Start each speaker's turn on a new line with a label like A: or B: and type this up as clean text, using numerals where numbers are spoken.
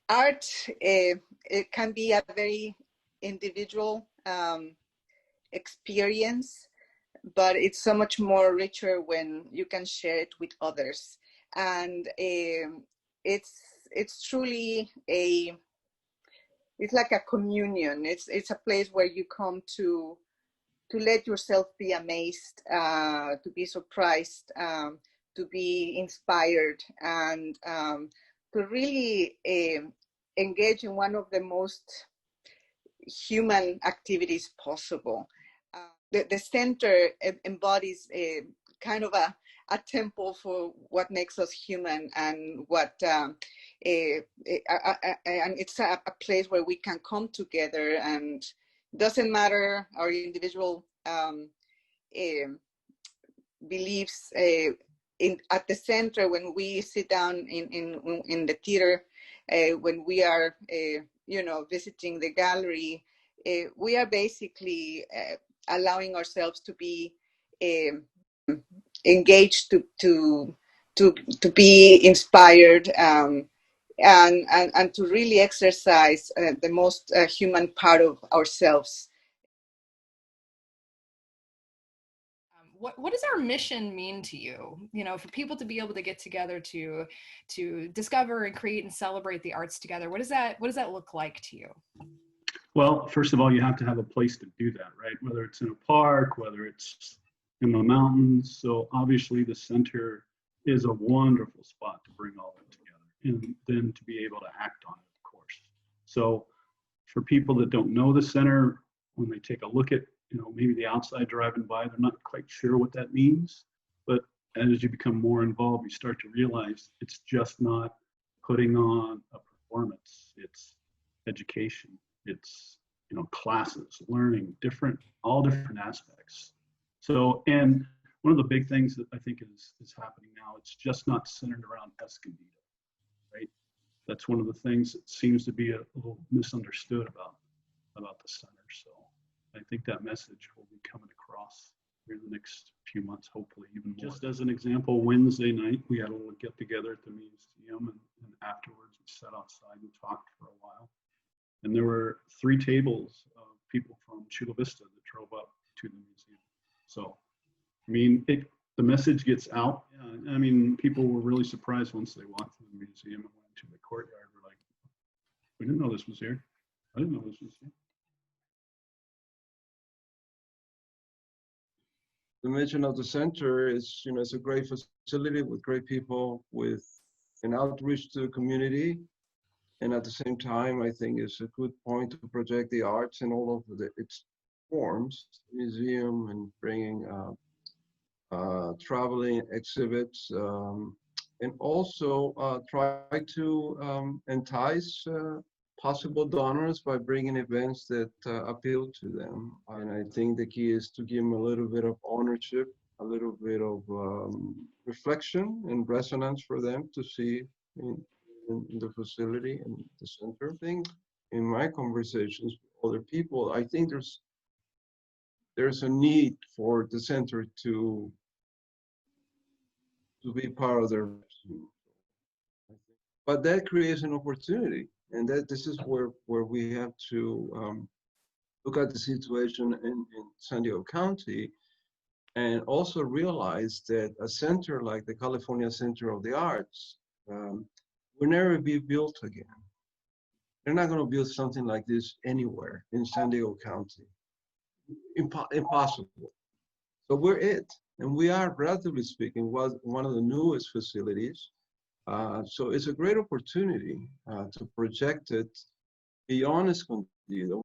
A: Art, it can be a very individual experience, but it's so much more richer when you can share it with others. And it's truly it's like a communion. It's a place where you come to let yourself be amazed, to be surprised, to be inspired, and to really engage in one of the most human activities possible. The center embodies a kind of a temple for what makes us human, and and it's a place where we can come together, and doesn't matter our individual beliefs. At the center, when we sit down in the theater, when we are visiting the gallery, we are basically allowing ourselves to be engaged, to be inspired, and to really exercise the most human part of ourselves.
B: What does our mission mean to you? You know, for people to be able to get together to discover and create and celebrate the arts together, what does that look like to you?
C: Well, first of all, you have to have a place to do that, right? Whether it's in a park, whether it's in the mountains. So obviously the center is a wonderful spot to bring all that together, and then to be able to act on it, of course. So for people that don't know the center, when they take a look at, maybe the outside driving by, they're not quite sure what that means. But as you become more involved, you start to realize it's just not putting on a performance. It's education. It's, classes, learning, all different aspects. So, and one of the big things that I think is happening now, it's just not centered around Escondido, right? That's one of the things that seems to be a little misunderstood about the center. So I think that message will be coming across in the next few months, hopefully even more. Just as an example, Wednesday night, we had a little get together at the museum, and afterwards we sat outside and talked for a while. And there were 3 tables of people from Chula Vista that drove up to the museum. So, I mean, the message gets out. Yeah, I mean, people were really surprised once they walked through the museum and went to the courtyard. We're like, we didn't know this was here. I didn't know this was here.
D: The mission of the center is, it's a great facility with great people, with an outreach to the community. And at the same time, I think it's a good point to project the arts in all of its forms, museum, and bringing traveling exhibits, and also try to entice possible donors by bringing events that appeal to them. And I think the key is to give them a little bit of ownership, a little bit of reflection and resonance for them to see in the facility and the center. I think in my conversations with other people, I think there's a need for the center to be part of their, but that creates an opportunity, and that this is where we have to look at the situation in San Diego County, and also realize that a center like the California Center of the Arts will never be built again. They're not going to build something like this anywhere in San Diego County. Impossible. So we're it. And we are, relatively speaking, one of the newest facilities. So it's a great opportunity to project it beyond Escondido.